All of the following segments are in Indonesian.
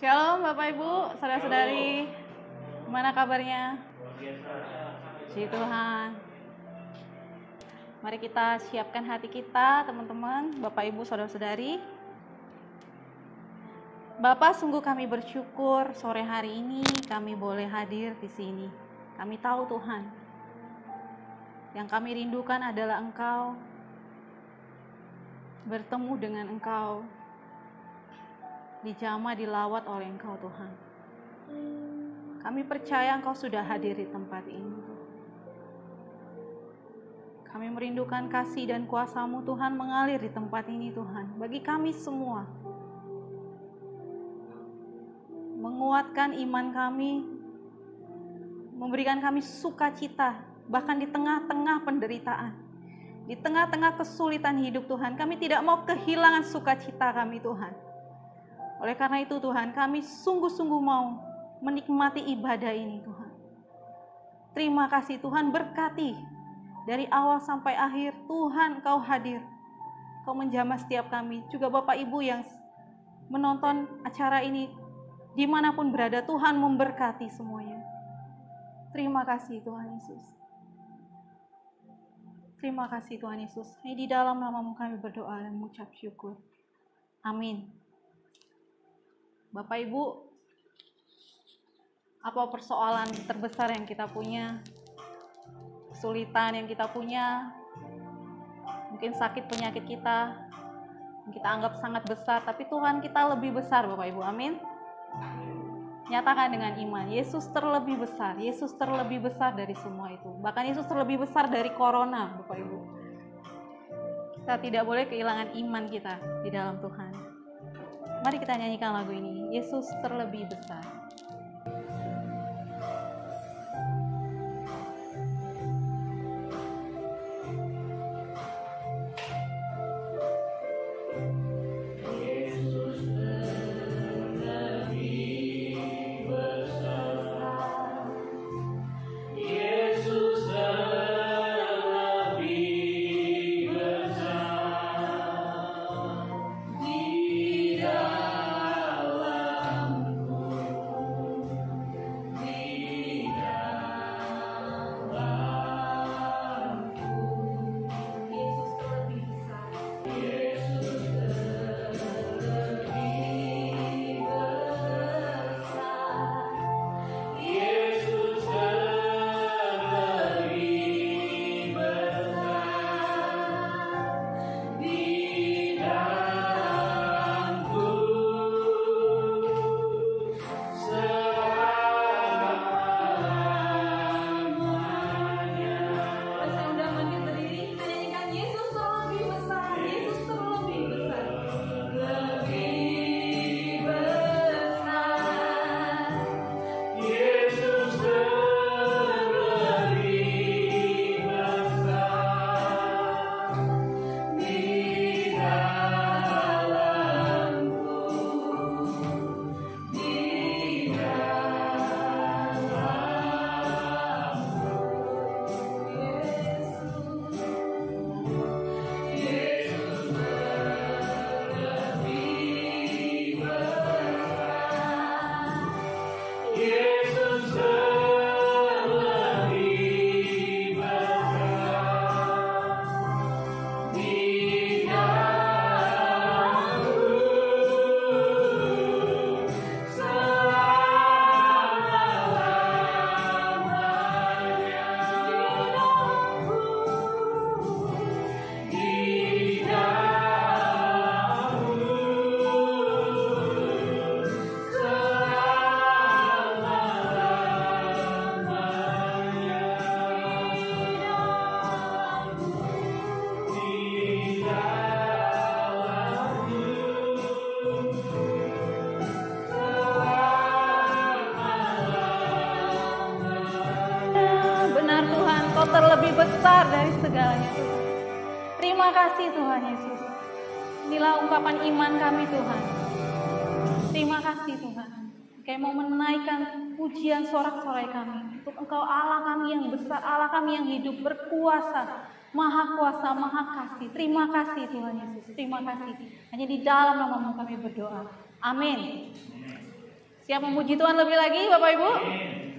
Shalom Bapak Ibu, saudara-saudari, gimana kabarnya? Puji Tuhan. Mari kita siapkan hati kita, teman-teman, Bapak Ibu, saudara-saudari. Bapak, sungguh kami bersyukur sore hari ini kami boleh hadir di sini. Kami tahu Tuhan, yang kami rindukan adalah Engkau, bertemu dengan Engkau, dijamah, dilawat oleh Engkau Tuhan. Kami percaya Engkau sudah hadir di tempat ini. Kami merindukan kasih dan kuasa-Mu Tuhan mengalir di tempat ini Tuhan. Bagi kami semua, menguatkan iman kami, memberikan kami sukacita, bahkan di tengah-tengah penderitaan, di tengah-tengah kesulitan hidup Tuhan. Kami tidak mau kehilangan sukacita kami Tuhan. Oleh karena itu Tuhan, kami sungguh-sungguh mau menikmati ibadah ini Tuhan. Terima kasih Tuhan, berkati dari awal sampai akhir. Tuhan, Engkau hadir, Engkau menjamah setiap kami. Juga Bapak Ibu yang menonton acara ini, dimanapun berada, Tuhan memberkati semuanya. Terima kasih Tuhan Yesus. Terima kasih Tuhan Yesus. Di dalam nama-Mu kami berdoa dan mengucap syukur. Amin. Bapak Ibu, apa persoalan terbesar yang kita punya? Kesulitan yang kita punya? Mungkin sakit penyakit kita, yang kita anggap sangat besar, tapi Tuhan kita lebih besar Bapak Ibu, amin. Nyatakan dengan iman, Yesus terlebih besar, Yesus terlebih besar dari semua itu. Bahkan Yesus terlebih besar dari corona Bapak Ibu. Kita tidak boleh kehilangan iman kita di dalam Tuhan. Mari kita nyanyikan lagu ini, Yesus terlebih besar. Terlebih besar dari segalanya Tuhan. Terima kasih Tuhan Yesus. Inilah ungkapan iman kami Tuhan. Terima kasih Tuhan. Kami mau menaikkan pujian sorak-sorai kami untuk Engkau Allah kami yang besar, Allah kami yang hidup, berkuasa, maha kuasa, maha kasih. Terima kasih Tuhan Yesus. Terima kasih. Hanya di dalam nama-Mu kami berdoa. Amin. Siap memuji Tuhan lebih lagi Bapak Ibu?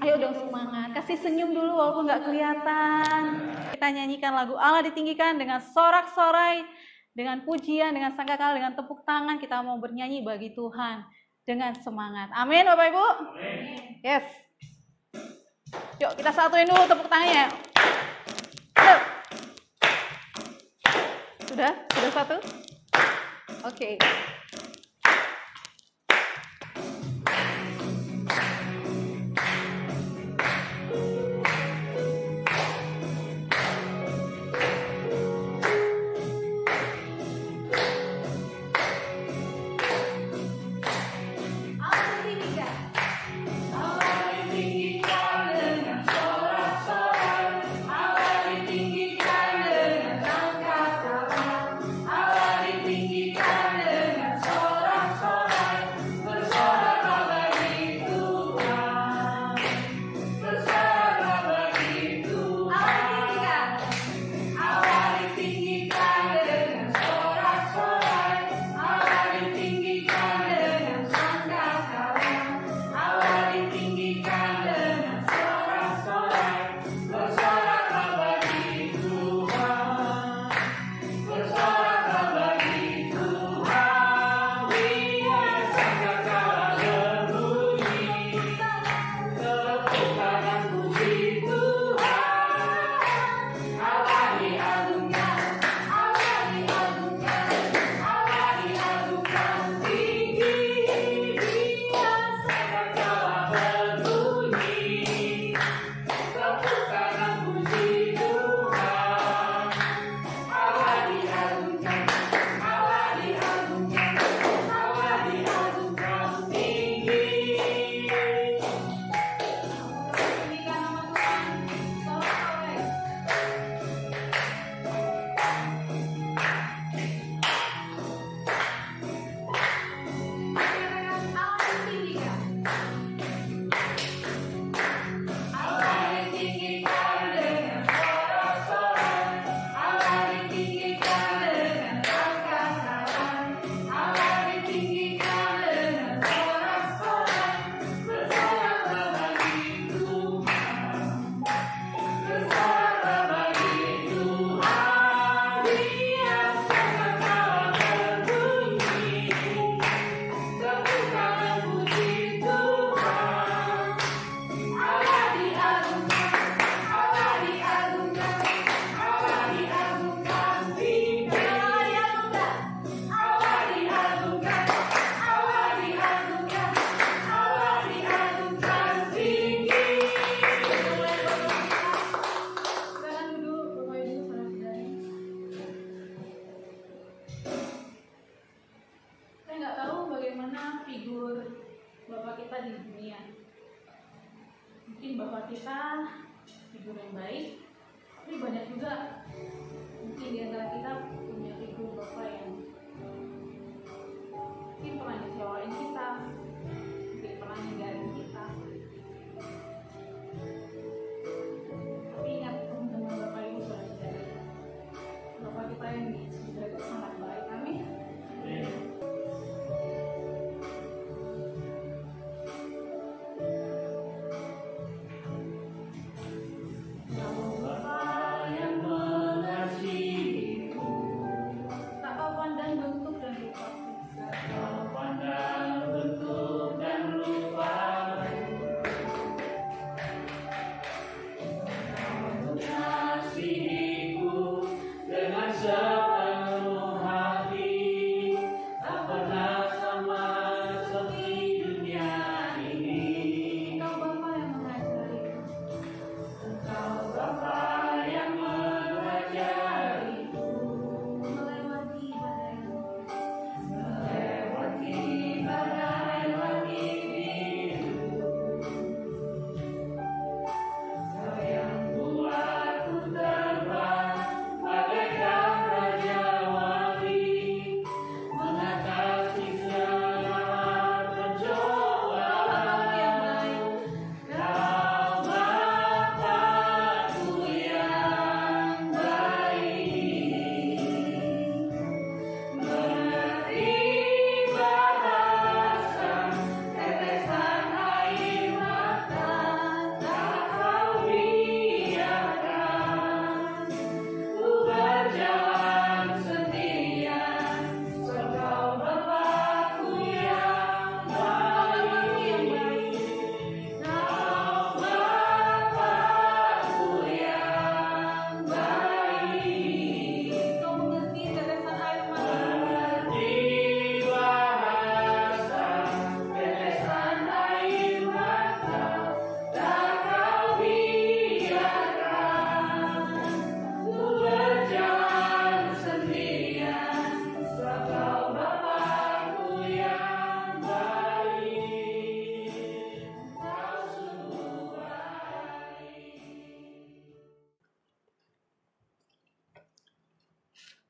Ayo dong semangat, kasih senyum dulu walaupun nggak kelihatan. Kita nyanyikan lagu Allah Ditinggikan dengan sorak-sorai, dengan pujian, dengan sangkakala, dengan tepuk tangan. Kita mau bernyanyi bagi Tuhan dengan semangat. Amin Bapak Ibu? Amin. Yes. Yuk kita satuin dulu tepuk tangannya. Sudah? Sudah satu? Oke.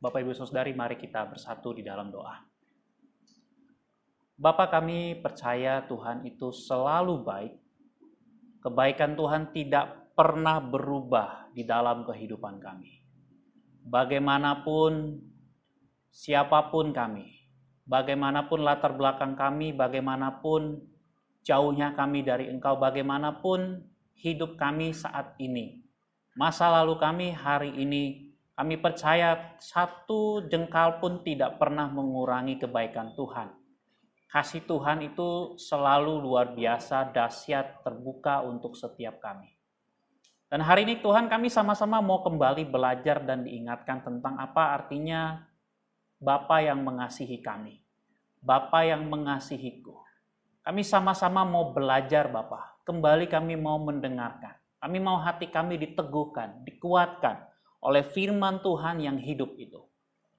Bapak Ibu Saudari, mari kita bersatu di dalam doa. Bapa, kami percaya Tuhan itu selalu baik. Kebaikan Tuhan tidak pernah berubah di dalam kehidupan kami. Bagaimanapun, siapapun kami, bagaimanapun latar belakang kami, bagaimanapun jauhnya kami dari Engkau, bagaimanapun hidup kami saat ini, masa lalu kami hari ini, kami percaya satu jengkal pun tidak pernah mengurangi kebaikan Tuhan. Kasih Tuhan itu selalu luar biasa, dahsyat, terbuka untuk setiap kami. Dan hari ini Tuhan, kami sama-sama mau kembali belajar dan diingatkan tentang apa artinya Bapa yang mengasihi kami. Bapa yang mengasihiku. Kami sama-sama mau belajar Bapa. Kembali kami mau mendengarkan. Kami mau hati kami diteguhkan, dikuatkan oleh firman Tuhan yang hidup itu.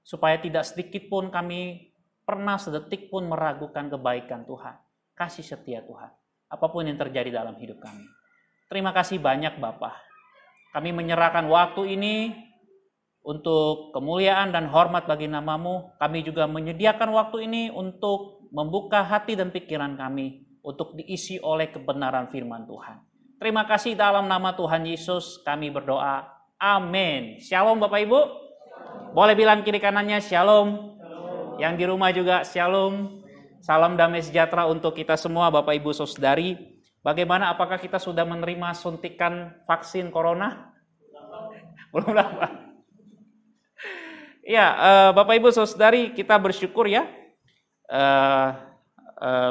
Supaya tidak sedikit pun kami pernah sedetik pun meragukan kebaikan Tuhan. Kasih setia Tuhan. Apapun yang terjadi dalam hidup kami. Terima kasih banyak Bapa. Kami menyerahkan waktu ini untuk kemuliaan dan hormat bagi nama-Mu. Kami juga menyediakan waktu ini untuk membuka hati dan pikiran kami. Untuk diisi oleh kebenaran firman Tuhan. Terima kasih dalam nama Tuhan Yesus kami berdoa. Amin. Shalom Bapak Ibu. Boleh bilang kiri kanannya shalom. Yang di rumah juga shalom. Salam damai sejahtera untuk kita semua Bapak Ibu Saudari. Bagaimana, apakah kita sudah menerima suntikan vaksin corona? Belum dapat. Ya, Bapak Ibu Saudari, kita bersyukur ya.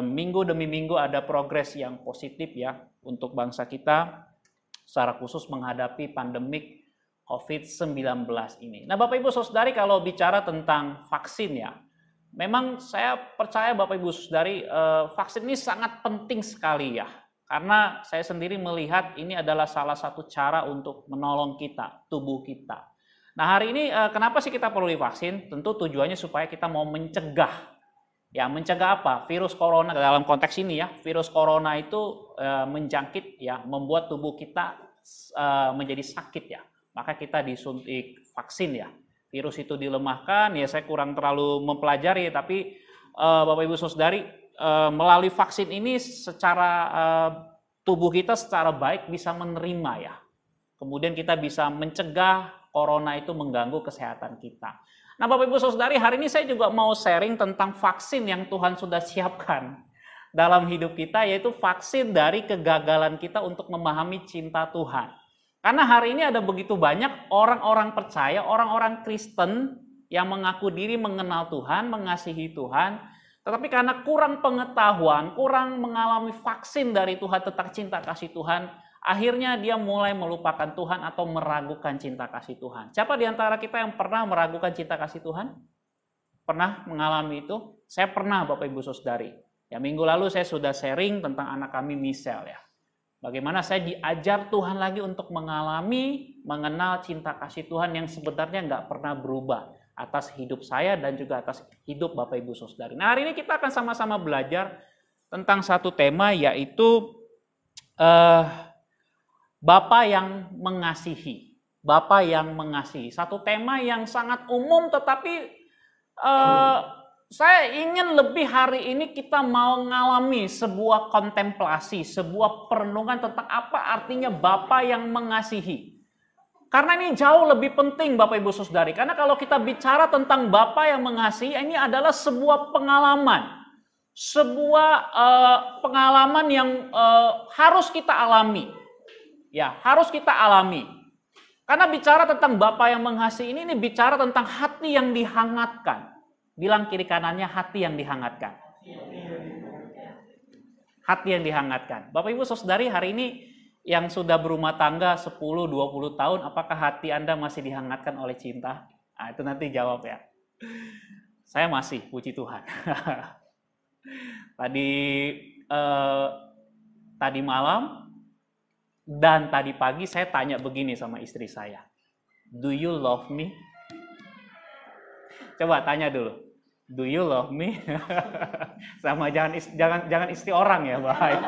Minggu demi minggu ada progres yang positif ya untuk bangsa kita. Secara khusus menghadapi pandemik COVID-19 ini. Nah Bapak Ibu Saudari, kalau bicara tentang vaksin ya, memang saya percaya Bapak Ibu Saudari, vaksin ini sangat penting sekali ya. Karena saya sendiri melihat ini adalah salah satu cara untuk menolong kita, tubuh kita. Nah hari ini kenapa sih kita perlu divaksin? Tentu tujuannya supaya kita mau mencegah. Ya, mencegah apa? Virus corona dalam konteks ini ya, virus corona itu menjangkit ya, membuat tubuh kita menjadi sakit ya. Maka kita disuntik vaksin ya. Virus itu dilemahkan, ya saya kurang terlalu mempelajari, tapi Bapak Ibu Saudari, melalui vaksin ini secara tubuh kita secara baik bisa menerima ya. Kemudian kita bisa mencegah corona itu mengganggu kesehatan kita. Nah Bapak Ibu Saudari, hari ini saya juga mau sharing tentang vaksin yang Tuhan sudah siapkan dalam hidup kita, yaitu vaksin dari kegagalan kita untuk memahami cinta Tuhan. Karena hari ini ada begitu banyak orang-orang percaya, orang-orang Kristen yang mengaku diri mengenal Tuhan, mengasihi Tuhan, tetapi karena kurang pengetahuan, kurang mengalami vaksin dari Tuhan tentang cinta kasih Tuhan, akhirnya dia mulai melupakan Tuhan atau meragukan cinta kasih Tuhan. Siapa di antara kita yang pernah meragukan cinta kasih Tuhan? Pernah mengalami itu? Saya pernah Bapak Ibu Saudari. Ya minggu lalu saya sudah sharing tentang anak kami Michelle ya. Bagaimana saya diajar Tuhan lagi untuk mengenal cinta kasih Tuhan yang sebenarnya nggak pernah berubah atas hidup saya dan juga atas hidup Bapak Ibu Saudari. Nah hari ini kita akan sama-sama belajar tentang satu tema, yaitu Bapa yang mengasihi. Bapa yang mengasihi. Satu tema yang sangat umum, tetapi saya ingin lebih hari ini kita mau mengalami sebuah kontemplasi, sebuah perenungan tentang apa artinya Bapa yang mengasihi. Karena ini jauh lebih penting Bapak Ibu Saudari. Karena kalau kita bicara tentang Bapa yang mengasihi, ini adalah sebuah pengalaman. Sebuah pengalaman yang harus kita alami. Ya, harus kita alami. Karena bicara tentang Bapa yang mengasihi ini bicara tentang hati yang dihangatkan. Bilang kiri kanannya, hati yang dihangatkan. Hati yang dihangatkan. Bapak Ibu Saudari, hari ini yang sudah berumah tangga 10-20 tahun, apakah hati Anda masih dihangatkan oleh cinta? Nah, itu nanti jawab ya. Saya masih, puji Tuhan. Tadi malam dan tadi pagi saya tanya begini sama istri saya. Do you love me? Coba tanya dulu. Do you love me? Sama jangan istri orang ya, bahaya.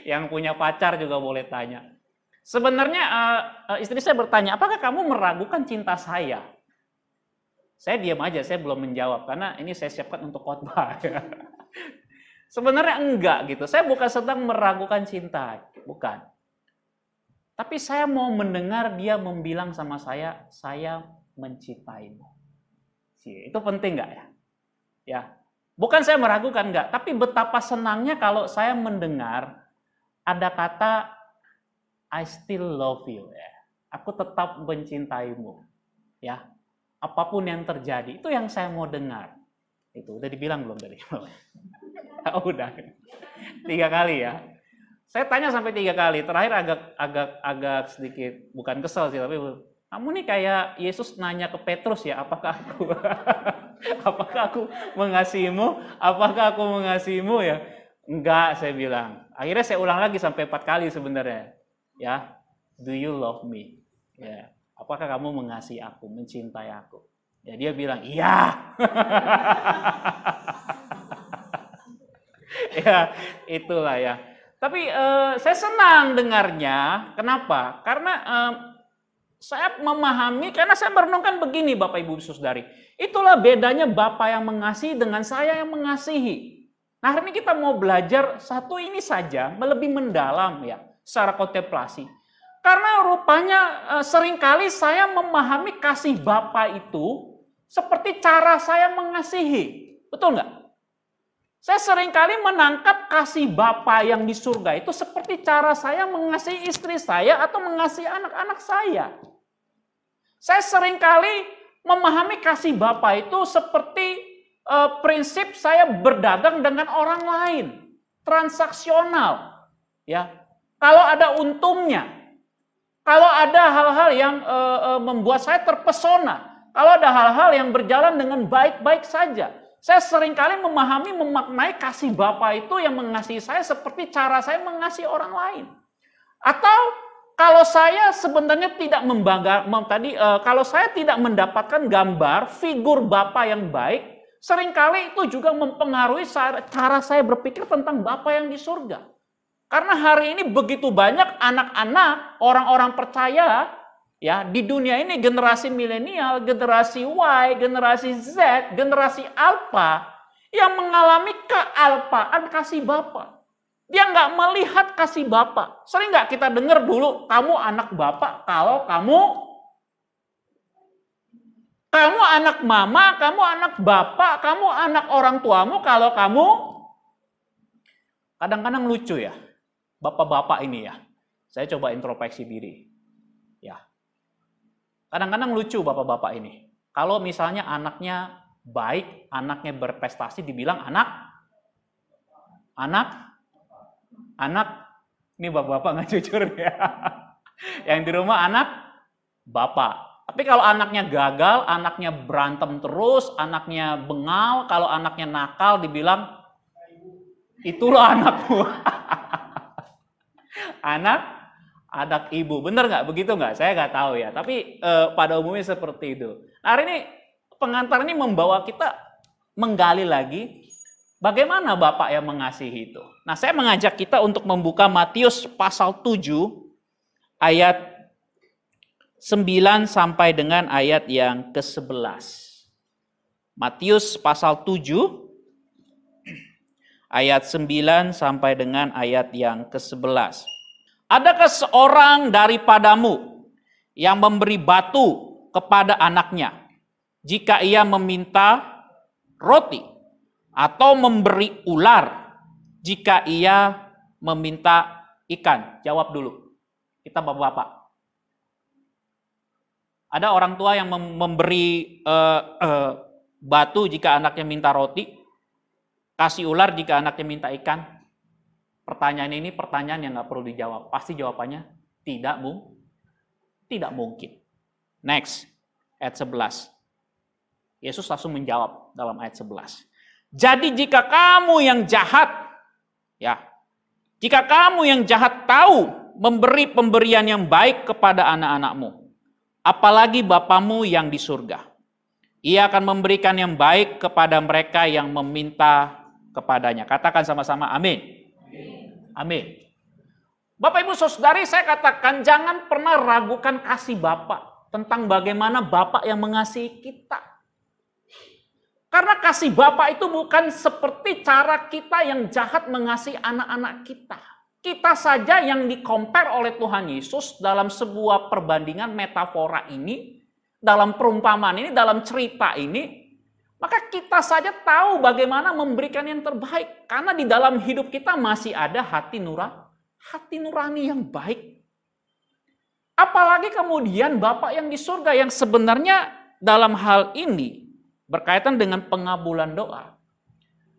Yang punya pacar juga boleh tanya. Sebenarnya istri saya bertanya, apakah kamu meragukan cinta saya? Saya diam aja, saya belum menjawab karena ini saya siapkan untuk khotbah. Sebenarnya enggak gitu. Saya bukan sedang meragukan cinta, bukan. Tapi saya mau mendengar dia membilang sama saya mencintaimu. Itu penting enggak ya? Ya. Bukan saya meragukan enggak, tapi betapa senangnya kalau saya mendengar ada kata I still love you ya. Aku tetap mencintaimu. Ya. Apapun yang terjadi, itu yang saya mau dengar. Itu udah dibilang belum tadi? Udah 3 kali ya. Saya tanya sampai 3 kali. Terakhir agak sedikit bukan kesel sih, tapi kamu nih kayak Yesus nanya ke Petrus ya, apakah aku mengasihimu? Apakah aku mengasihimu ya? Enggak, saya bilang. Akhirnya saya ulang lagi sampai 4 kali sebenarnya. Ya, do you love me? Ya. Apakah kamu mengasihi aku, mencintai aku? Ya dia bilang, iya. Ya, itulah ya. Tapi saya senang dengarnya. Kenapa? Karena saya memahami, karena saya merenungkan begini Bapak Ibu Saudari. Itulah bedanya Bapak yang mengasihi dengan saya yang mengasihi. Nah hari ini kita mau belajar satu ini saja, lebih mendalam ya, secara kontemplasi. Karena rupanya seringkali saya memahami kasih Bapa itu seperti cara saya mengasihi. Betul nggak? Saya seringkali menangkap kasih Bapa yang di surga itu seperti cara saya mengasihi istri saya atau mengasihi anak-anak saya. Saya seringkali memahami kasih Bapa itu seperti prinsip saya berdagang dengan orang lain. Transaksional. Ya. Kalau ada untungnya. Kalau ada hal-hal yang membuat saya terpesona, kalau ada hal-hal yang berjalan dengan baik-baik saja, saya seringkali memaknai kasih Bapa itu yang mengasihi saya seperti cara saya mengasihi orang lain. Atau kalau saya sebenarnya tidak kalau saya tidak mendapatkan gambar figur Bapa yang baik, seringkali itu juga mempengaruhi cara saya berpikir tentang Bapa yang di surga. Karena hari ini begitu banyak anak-anak, orang-orang percaya ya di dunia ini, generasi milenial, generasi Y, generasi Z, generasi Alpha yang mengalami kealpaan kasih Bapa. Dia nggak melihat kasih Bapa. Sering nggak kita dengar dulu, kamu anak Bapa kalau kamu anak mama, kamu anak bapak, kamu anak orang tuamu kalau kamu. Kadang-kadang lucu ya. Bapak-bapak ini ya, saya coba introspeksi diri. Ya, kadang-kadang lucu bapak-bapak ini. Kalau misalnya anaknya baik, anaknya berprestasi, dibilang anak, ini bapak-bapak nggak jujur ya. Yang di rumah anak, bapak. Tapi kalau anaknya gagal, anaknya berantem terus, anaknya bengal, kalau anaknya nakal, dibilang itulah anakmu. anak ibu, bener nggak begitu nggak? Saya nggak tahu ya. Tapi pada umumnya seperti itu. Nah, hari ini pengantar ini membawa kita menggali lagi bagaimana Bapak yang mengasihi itu. Nah, saya mengajak kita untuk membuka Matius pasal 7 ayat 9 sampai dengan ayat yang ke-11. Matius pasal 7 ayat 9 sampai dengan ayat yang ke-11. Adakah seorang daripadamu yang memberi batu kepada anaknya jika ia meminta roti, atau memberi ular jika ia meminta ikan? Jawab dulu. Kita bapak-bapak. Ada orang tua yang memberi batu jika anaknya minta roti, kasih ular jika anaknya minta ikan? Pertanyaan ini pertanyaan yang nggak perlu dijawab. Pasti jawabannya tidak mungkin. Next, ayat 11. Yesus langsung menjawab dalam ayat 11. Jadi jika kamu yang jahat, ya, jika kamu yang jahat tahu memberi pemberian yang baik kepada anak-anakmu, apalagi Bapamu yang di surga, Ia akan memberikan yang baik kepada mereka yang meminta kepadanya. Katakan sama-sama amin. Amin. Bapak Ibu Saudari, saya katakan jangan pernah ragukan kasih Bapak tentang bagaimana Bapak yang mengasihi kita. Karena kasih Bapa itu bukan seperti cara kita yang jahat mengasihi anak-anak kita. Kita saja yang di-compare oleh Tuhan Yesus dalam sebuah perbandingan metafora ini, dalam perumpamaan ini, dalam cerita ini, maka kita saja tahu bagaimana memberikan yang terbaik. Karena di dalam hidup kita masih ada hati nurani yang baik. Apalagi kemudian Bapa yang di surga yang sebenarnya dalam hal ini berkaitan dengan pengabulan doa.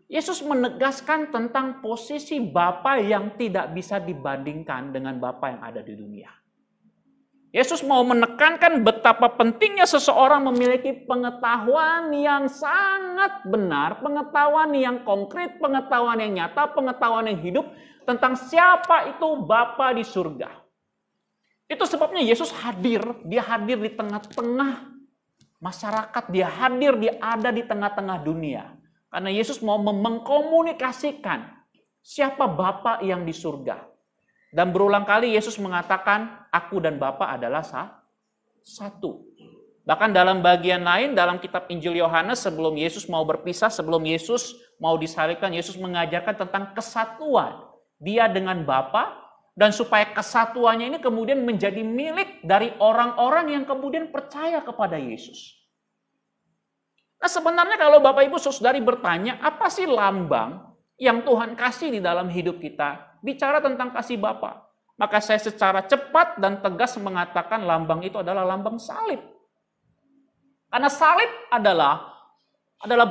Yesus menegaskan tentang posisi Bapa yang tidak bisa dibandingkan dengan Bapa yang ada di dunia. Yesus mau menekankan betapa pentingnya seseorang memiliki pengetahuan yang sangat benar, pengetahuan yang konkret, pengetahuan yang nyata, pengetahuan yang hidup tentang siapa itu Bapa di surga. Itu sebabnya Yesus hadir, dia hadir di tengah-tengah masyarakat, dia hadir, dia ada di tengah-tengah dunia. Karena Yesus mau mengkomunikasikan siapa Bapa yang di surga. Dan berulang kali Yesus mengatakan, aku dan Bapa adalah satu. Bahkan dalam bagian lain, dalam kitab Injil Yohanes, sebelum Yesus mau berpisah, sebelum Yesus mau disalibkan, Yesus mengajarkan tentang kesatuan dia dengan Bapa, dan supaya kesatuannya ini kemudian menjadi milik dari orang-orang yang kemudian percaya kepada Yesus. Nah sebenarnya kalau Bapak Ibu Saudari bertanya, apa sih lambang yang Tuhan kasih di dalam hidup kita? Bicara tentang kasih Bapa. Maka saya secara cepat dan tegas mengatakan lambang itu adalah lambang salib. Karena salib adalah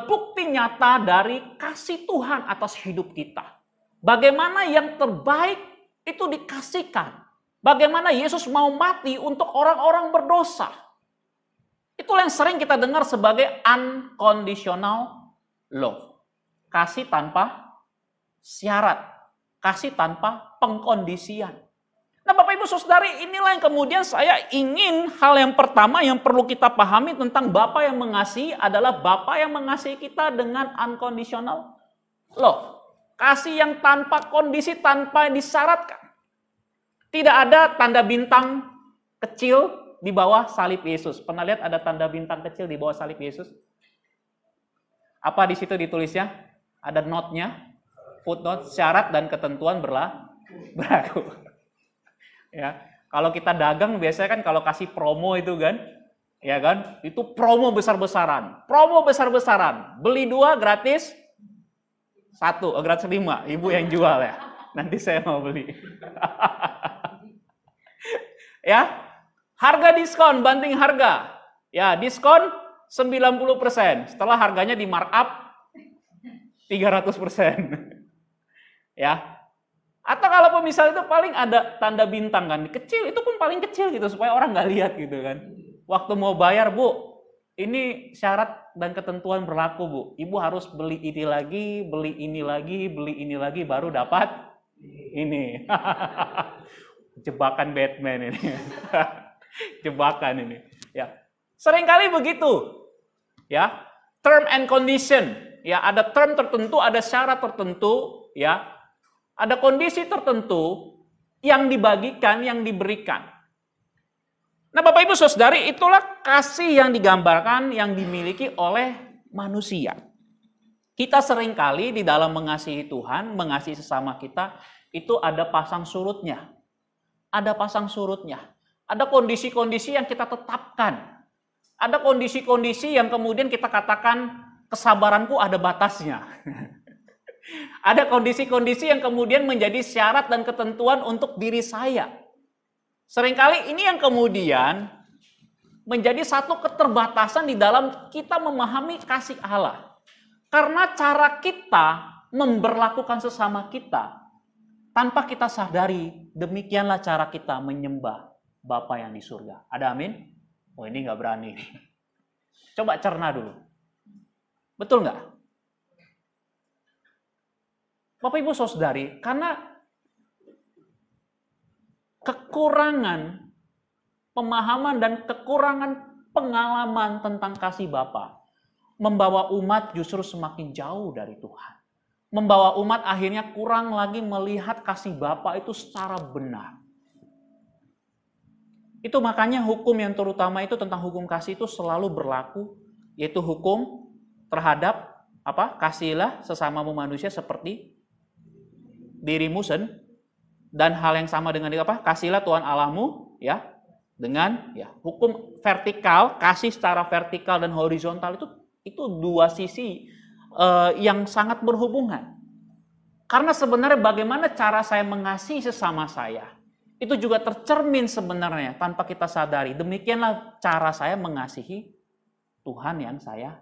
bukti nyata dari kasih Tuhan atas hidup kita. Bagaimana yang terbaik itu dikasihkan. Bagaimana Yesus mau mati untuk orang-orang berdosa. Itulah yang sering kita dengar sebagai unconditional love. Kasih tanpa syarat. Kasih tanpa pengkondisian. Nah Bapak Ibu Saudari, inilah yang kemudian saya ingin hal yang pertama yang perlu kita pahami tentang Bapa yang mengasihi adalah Bapa yang mengasihi kita dengan unconditional love. Kasih yang tanpa kondisi, tanpa disyaratkan. Tidak ada tanda bintang kecil di bawah salib Yesus. Pernah lihat ada tanda bintang kecil di bawah salib Yesus? Apa di situ ditulisnya? Ada note-nya, footnote, syarat dan ketentuan berlaku. Ya, kalau kita dagang biasanya kan kalau kasih promo itu kan, ya kan? Itu promo besar-besaran. Promo besar-besaran. Beli 2 gratis 1, gratis 5. Ibu yang jual ya. Nanti saya mau beli. Ya. Harga diskon, banting harga. Ya, diskon 90%. Setelah harganya di markup 300%. Ya. Atau kalau misalnya itu paling ada tanda bintang kan. Kecil, itu pun paling kecil gitu. Supaya orang nggak lihat gitu kan. Waktu mau bayar, Bu, ini syarat dan ketentuan berlaku, Bu. Ibu harus beli ini lagi, beli ini lagi, beli ini lagi, baru dapat ini. Jebakan Batman ini. Jebakan ini, ya. Seringkali begitu, ya. Term and condition, ya. Ada term tertentu, ada syarat tertentu, ya. Ada kondisi tertentu yang dibagikan, yang diberikan. Nah, Bapak Ibu Saudari, itulah kasih yang digambarkan, yang dimiliki oleh manusia. Kita seringkali di dalam mengasihi Tuhan, mengasihi sesama kita, itu ada pasang surutnya. Ada pasang surutnya. Ada kondisi-kondisi yang kita tetapkan. Ada kondisi-kondisi yang kemudian kita katakan kesabaranku ada batasnya. Ada kondisi-kondisi yang kemudian menjadi syarat dan ketentuan untuk diri saya. Seringkali ini yang kemudian menjadi satu keterbatasan di dalam kita memahami kasih Allah. Karena cara kita memberlakukan sesama kita tanpa kita sadari, demikianlah cara kita menyembah Bapa yang di surga. Ada amin? Oh ini nggak berani. Coba cerna dulu. Betul nggak? Bapak Ibu Saudari, karena kekurangan pemahaman dan kekurangan pengalaman tentang kasih Bapa membawa umat justru semakin jauh dari Tuhan. Membawa umat akhirnya kurang lagi melihat kasih Bapa itu secara benar. Itu makanya hukum yang terutama itu tentang hukum kasih itu selalu berlaku, yaitu hukum terhadap apa? Kasihilah sesamamu manusia seperti dirimu dan hal yang sama dengan apa? Kasihilah Tuhan Allahmu ya dengan ya hukum vertikal, kasih secara vertikal dan horizontal itu dua sisi yang sangat berhubungan. Karena sebenarnya bagaimana cara saya mengasihi sesama saya, itu juga tercermin sebenarnya tanpa kita sadari. Demikianlah cara saya mengasihi Tuhan yang saya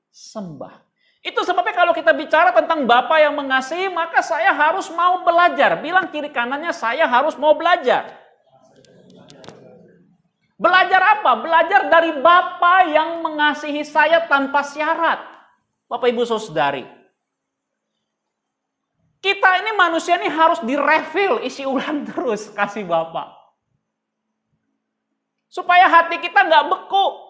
sembah. Itu sebabnya kalau kita bicara tentang Bapa yang mengasihi, maka saya harus mau belajar. Bilang kiri kanannya, saya harus mau belajar. Belajar apa? Belajar dari Bapa yang mengasihi saya tanpa syarat. Bapak Ibu Saudari, kita ini manusia ini harus direfill, isi ulang terus kasih Bapa. Supaya hati kita nggak beku.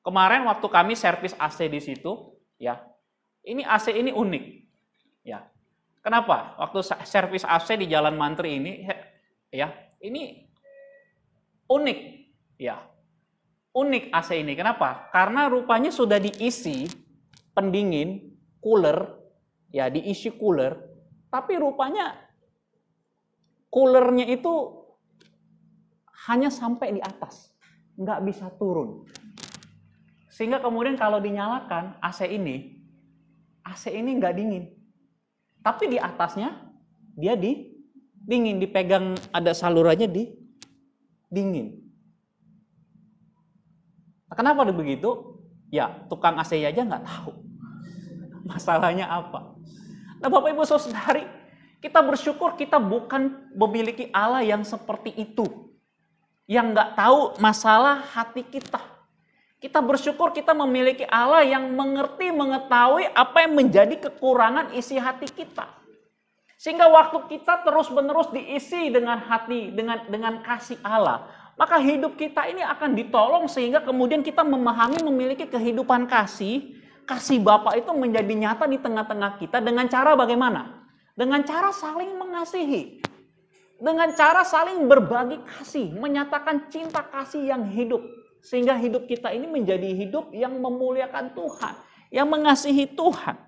Kemarin waktu kami servis AC di situ, ya, ini AC ini unik, ya. Kenapa? Waktu servis AC di Jalan Mantri ini, ya, ini unik, ya, unik AC ini. Kenapa? Karena rupanya sudah diisi pendingin, cooler, ya, diisi cooler, tapi rupanya coolernya itu hanya sampai di atas, nggak bisa turun. Sehingga kemudian kalau dinyalakan AC ini nggak dingin. Tapi di atasnya dia dingin, dipegang ada salurannya dingin. Kenapa begitu? Ya, tukang AC aja nggak tahu masalahnya apa. Nah, Bapak Ibu Saudari, kita bersyukur kita bukan memiliki Allah yang seperti itu, yang nggak tahu masalah hati kita. Kita bersyukur kita memiliki Allah yang mengerti, mengetahui apa yang menjadi kekurangan isi hati kita. Sehingga waktu kita terus-menerus diisi dengan hati, dengan kasih Allah, maka hidup kita ini akan ditolong sehingga kemudian kita memahami, memiliki kehidupan kasih Bapa itu menjadi nyata di tengah-tengah kita dengan cara bagaimana? Dengan cara saling mengasihi. Dengan cara saling berbagi kasih, menyatakan cinta kasih yang hidup. Sehingga hidup kita ini menjadi hidup yang memuliakan Tuhan, yang mengasihi Tuhan.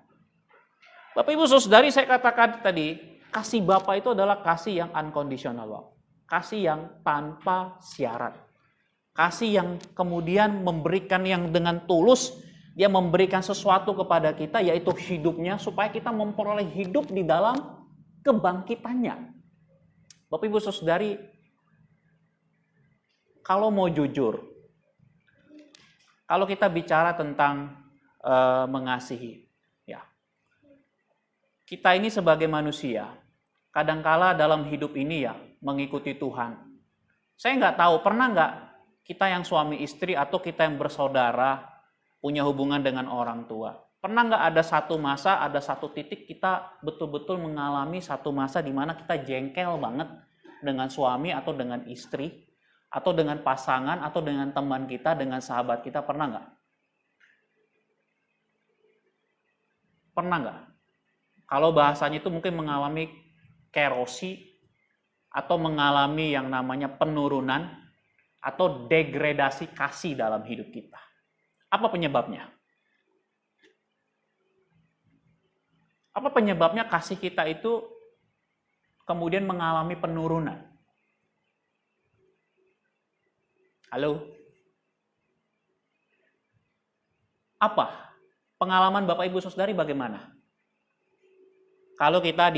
Bapak Ibu Saudari, saya katakan tadi, kasih Bapa itu adalah kasih yang unconditional. Kasih yang tanpa syarat. Kasih yang kemudian memberikan yang dengan tulus, dia memberikan sesuatu kepada kita, yaitu hidupnya, supaya kita memperoleh hidup di dalam kebangkitannya. Bapak Ibu Saudari, kalau mau jujur, kalau kita bicara tentang mengasihi, ya, kita ini sebagai manusia, kadangkala dalam hidup ini ya, mengikuti Tuhan. Saya nggak tahu, pernah nggak kita yang suami istri atau kita yang bersaudara, punya hubungan dengan orang tua. Pernah nggak ada satu masa, ada satu titik kita betul-betul mengalami satu masa di mana kita jengkel banget dengan suami atau dengan istri, atau dengan pasangan, atau dengan teman kita, dengan sahabat kita, pernah nggak? Pernah nggak? Kalau bahasanya itu mungkin mengalami kerosi, atau mengalami yang namanya penurunan, atau degradasi kasih dalam hidup kita. Apa penyebabnya? Apa penyebabnya kasih kita itu kemudian mengalami penurunan? Halo? Apa? Pengalaman Bapak Ibu Saudari bagaimana? Kalau kita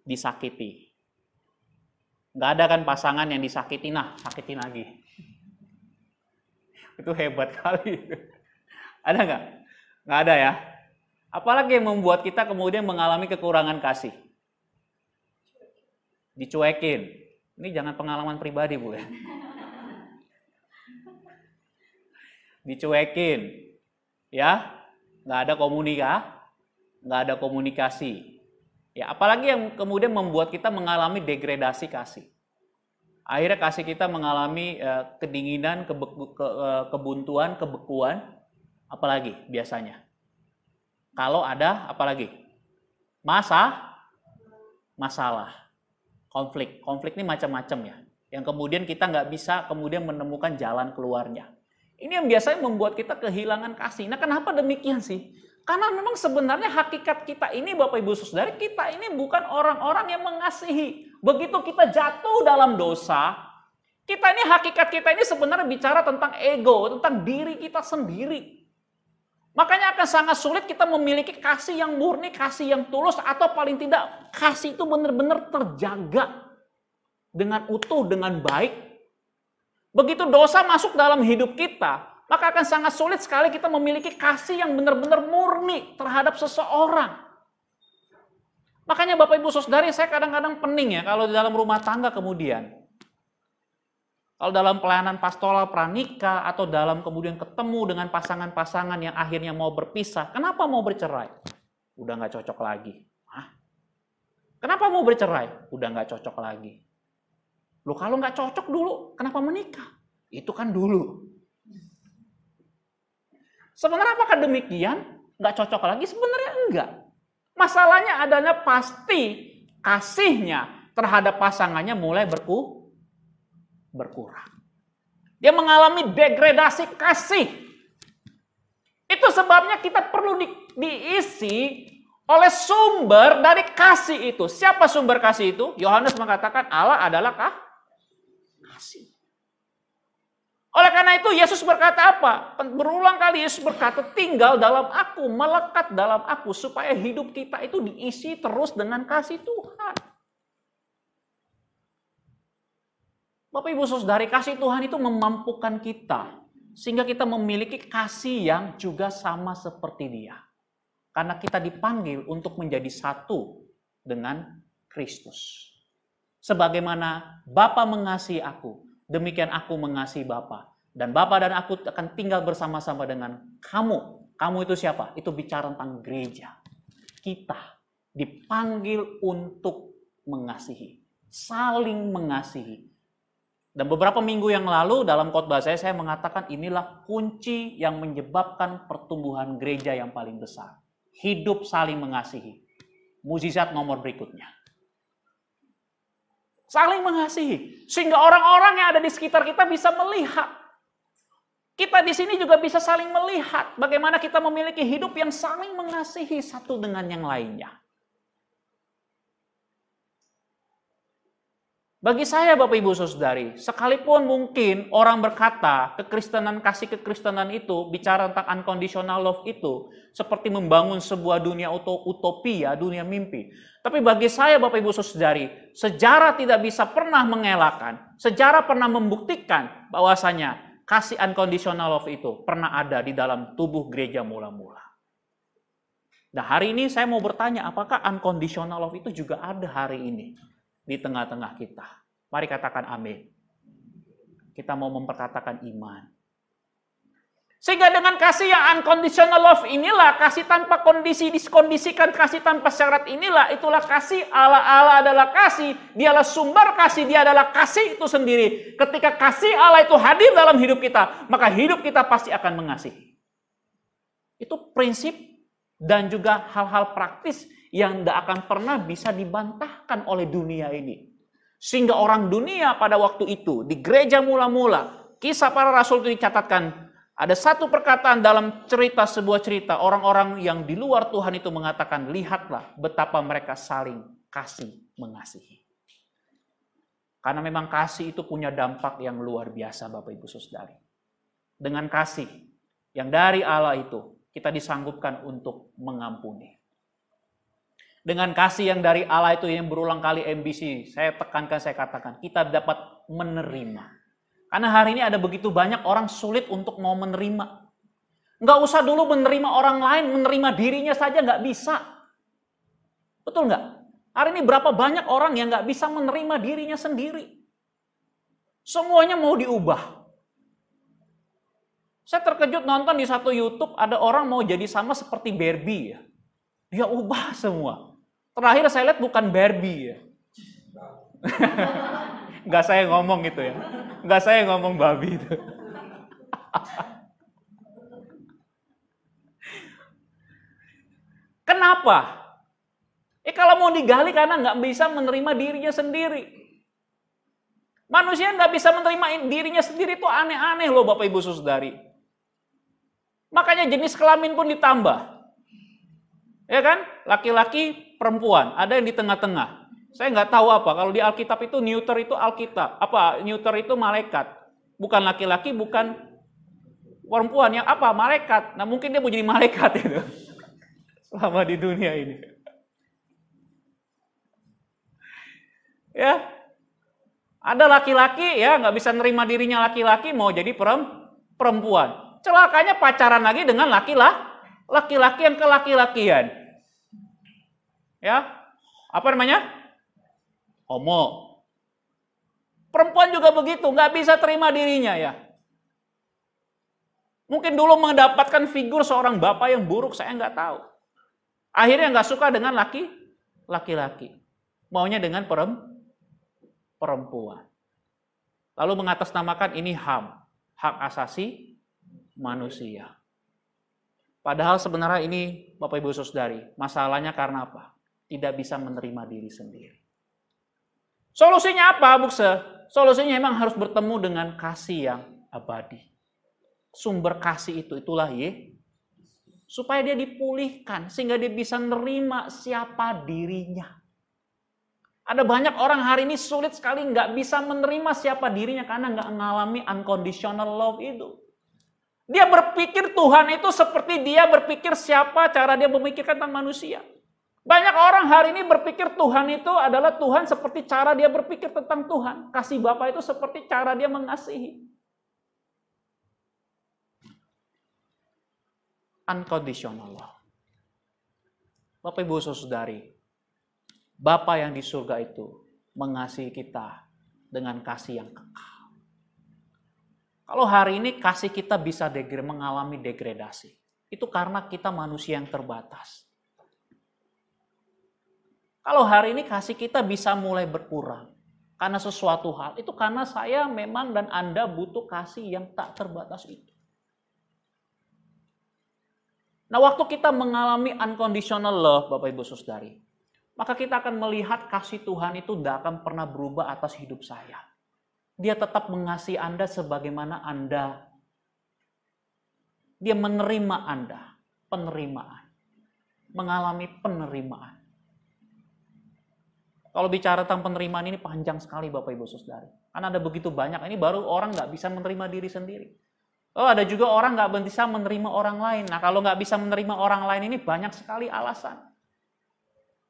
disakiti. Nggak ada kan pasangan yang disakiti, nah sakitin lagi. Itu hebat kali. Ada nggak? Nggak ada ya. Apalagi yang membuat kita kemudian mengalami kekurangan kasih? Dicuekin. Ini jangan pengalaman pribadi, Bu ya. Dicuekin, ya, nggak ada komunikasi, ya, apalagi yang kemudian membuat kita mengalami degradasi kasih. Akhirnya kasih kita mengalami kedinginan, kebuntuan, kebekuan, apalagi biasanya. Kalau ada, apalagi? Masalah, konflik ini macam-macam ya, yang kemudian kita nggak bisa kemudian menemukan jalan keluarnya. Ini yang biasanya membuat kita kehilangan kasih. Nah, kenapa demikian sih? Karena memang sebenarnya hakikat kita ini, Bapak Ibu Saudara, kita ini bukan orang-orang yang mengasihi. Begitu kita jatuh dalam dosa, kita ini hakikat kita ini sebenarnya bicara tentang ego, tentang diri kita sendiri. Makanya akan sangat sulit kita memiliki kasih yang murni, kasih yang tulus, atau paling tidak kasih itu benar-benar terjaga dengan utuh, dengan baik. Begitu dosa masuk dalam hidup kita, maka akan sangat sulit sekali kita memiliki kasih yang benar-benar murni terhadap seseorang. Makanya Bapak Ibu Saudari, saya kadang-kadang pening ya kalau di dalam rumah tangga kemudian. Kalau dalam pelayanan pastoral pranikah atau dalam kemudian ketemu dengan pasangan-pasangan yang akhirnya mau berpisah. Kenapa mau bercerai? Udah nggak cocok lagi. Hah? Kenapa mau bercerai? Udah nggak cocok lagi. Loh kalau nggak cocok dulu, kenapa menikah? Itu kan dulu. Sebenarnya apakah demikian? Nggak cocok lagi? Sebenarnya enggak. Masalahnya adalah pasti kasihnya terhadap pasangannya mulai berkurang. Dia mengalami degradasi kasih. Itu sebabnya kita perlu diisi oleh sumber dari kasih itu. Siapa sumber kasih itu? Yohanes mengatakan Allah adalah kasih. Oleh karena itu Yesus berkata apa? Berulang kali Yesus berkata, tinggal dalam aku, melekat dalam aku, supaya hidup kita itu diisi terus dengan kasih Tuhan. Bapak Ibu Saudari, kasih Tuhan itu memampukan kita, sehingga kita memiliki kasih yang juga sama seperti Dia. Karena kita dipanggil untuk menjadi satu dengan Kristus. Sebagaimana Bapa mengasihi aku, demikian aku mengasihi Bapa. Dan Bapa dan aku akan tinggal bersama-sama dengan kamu. Kamu itu siapa? Itu bicara tentang gereja. Kita dipanggil untuk mengasihi. Saling mengasihi. Dan beberapa minggu yang lalu dalam khotbah saya mengatakan inilah kunci yang menyebabkan pertumbuhan gereja yang paling besar. Hidup saling mengasihi. Mukjizat nomor berikutnya. Saling mengasihi. Sehingga orang-orang yang ada di sekitar kita bisa melihat. Kita di sini juga bisa saling melihat bagaimana kita memiliki hidup yang saling mengasihi satu dengan yang lainnya. Bagi saya Bapak Ibu Saudari, sekalipun mungkin orang berkata kekristenan, kasih kekristenan itu bicara tentang unconditional love itu seperti membangun sebuah dunia utopia, dunia mimpi. Tapi bagi saya Bapak Ibu Saudari, sejarah tidak bisa pernah mengelakkan, sejarah pernah membuktikan bahwasanya kasih unconditional love itu pernah ada di dalam tubuh gereja mula-mula. Nah hari ini saya mau bertanya, apakah unconditional love itu juga ada hari ini di tengah-tengah kita? Mari katakan amin. Kita mau memperkatakan iman. Sehingga dengan kasih yang unconditional love inilah, kasih tanpa kondisi, diskondisikan, kasih tanpa syarat inilah, itulah kasih. Allah adalah kasih, Dialah sumber kasih, Dia adalah kasih itu sendiri. Ketika kasih Allah itu hadir dalam hidup kita, maka hidup kita pasti akan mengasihi. Itu prinsip dan juga hal-hal praktis yang tidak akan pernah bisa dibantahkan oleh dunia ini. Sehingga orang dunia pada waktu itu, di gereja mula-mula, kisah para rasul itu dicatatkan, ada satu perkataan dalam sebuah cerita, orang-orang yang di luar Tuhan itu mengatakan, lihatlah betapa mereka saling kasih mengasihi. Karena memang kasih itu punya dampak yang luar biasa Bapak Ibu Saudari. Dengan kasih yang dari Allah itu, kita disanggupkan untuk mengampuni. Dengan kasih yang dari Allah itu yang berulang kali MBC, saya tekankan, saya katakan, kita dapat menerima. Karena hari ini ada begitu banyak orang sulit untuk mau menerima. Nggak usah dulu menerima orang lain, menerima dirinya saja nggak bisa. Betul nggak? Hari ini berapa banyak orang yang nggak bisa menerima dirinya sendiri. Semuanya mau diubah. Saya terkejut nonton di satu YouTube, ada orang mau jadi sama seperti Barbie ya. Dia ubah semua. Terakhir saya lihat bukan Barbie ya. Nggak saya ngomong gitu ya. Nggak saya ngomong babi itu. Kenapa? Kalau mau digali karena nggak bisa menerima dirinya sendiri. Manusia nggak bisa menerima dirinya sendiri itu aneh-aneh loh Bapak Ibu Saudari. Makanya jenis kelamin pun ditambah. Ya kan? Laki-laki, perempuan, ada yang di tengah-tengah. Saya nggak tahu apa, kalau di Alkitab itu neuter itu Alkitab. Apa? Neuter itu malaikat. Bukan laki-laki, bukan perempuan. Yang apa? Malaikat. Nah mungkin dia mau jadi malaikat itu. Selama di dunia ini. Ya, ada laki-laki ya nggak bisa nerima dirinya laki-laki mau jadi perempuan. Celakanya pacaran lagi dengan laki-laki yang kelaki-lakian. Ya, apa namanya? Homo. Perempuan juga begitu, nggak bisa terima dirinya ya. Mungkin dulu mendapatkan figur seorang bapak yang buruk, saya nggak tahu. Akhirnya nggak suka dengan laki-laki. Maunya dengan perempuan. Lalu mengatasnamakan ini HAM, hak asasi manusia. Padahal sebenarnya ini Bapak Ibu Saudari, masalahnya karena apa? Tidak bisa menerima diri sendiri. Solusinya apa, Bukse? Solusinya memang harus bertemu dengan kasih yang abadi. Sumber kasih itulah supaya dia dipulihkan, sehingga dia bisa menerima siapa dirinya. Ada banyak orang hari ini sulit sekali nggak bisa menerima siapa dirinya karena nggak mengalami unconditional love itu. Dia berpikir Tuhan itu seperti dia berpikir siapa cara dia memikirkan tentang manusia. Banyak orang hari ini berpikir Tuhan itu adalah Tuhan seperti cara dia berpikir tentang Tuhan. Kasih Bapa itu seperti cara dia mengasihi. Unconditional love. Bapak Ibu Saudari, Bapa yang di surga itu mengasihi kita dengan kasih yang kekal. Kalau hari ini kasih kita bisa mengalami degradasi, itu karena kita manusia yang terbatas. Kalau hari ini kasih kita bisa mulai berkurang karena sesuatu hal, itu karena saya memang dan Anda butuh kasih yang tak terbatas itu. Nah, waktu kita mengalami unconditional love, Bapak Ibu Saudari, maka kita akan melihat kasih Tuhan itu tidak akan pernah berubah atas hidup saya. Dia tetap mengasihi Anda sebagaimana Anda. Dia menerima Anda, penerimaan. Mengalami penerimaan. Kalau bicara tentang penerimaan ini panjang sekali Bapak Ibu Saudari. Karena ada begitu banyak, ini baru orang nggak bisa menerima diri sendiri. Oh, ada juga orang nggak bisa menerima orang lain. Nah, kalau nggak bisa menerima orang lain ini banyak sekali alasan.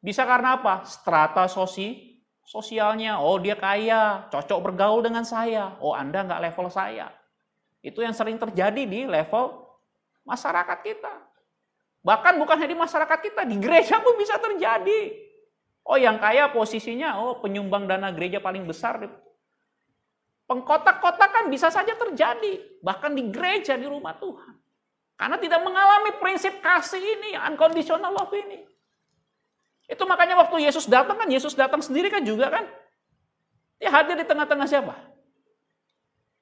Bisa karena apa? Strata sosialnya. Oh, dia kaya, cocok bergaul dengan saya. Oh, Anda nggak level saya. Itu yang sering terjadi di level masyarakat kita. Bahkan bukan hanya di masyarakat kita, di gereja pun bisa terjadi. Oh, yang kaya posisinya, penyumbang dana gereja paling besar. Pengkotak-kotakan bisa saja terjadi. Bahkan di gereja, di rumah Tuhan. Karena tidak mengalami prinsip kasih ini, unconditional love ini. Itu makanya waktu Yesus datang kan, Yesus datang sendiri kan juga kan. Dia hadir di tengah-tengah siapa?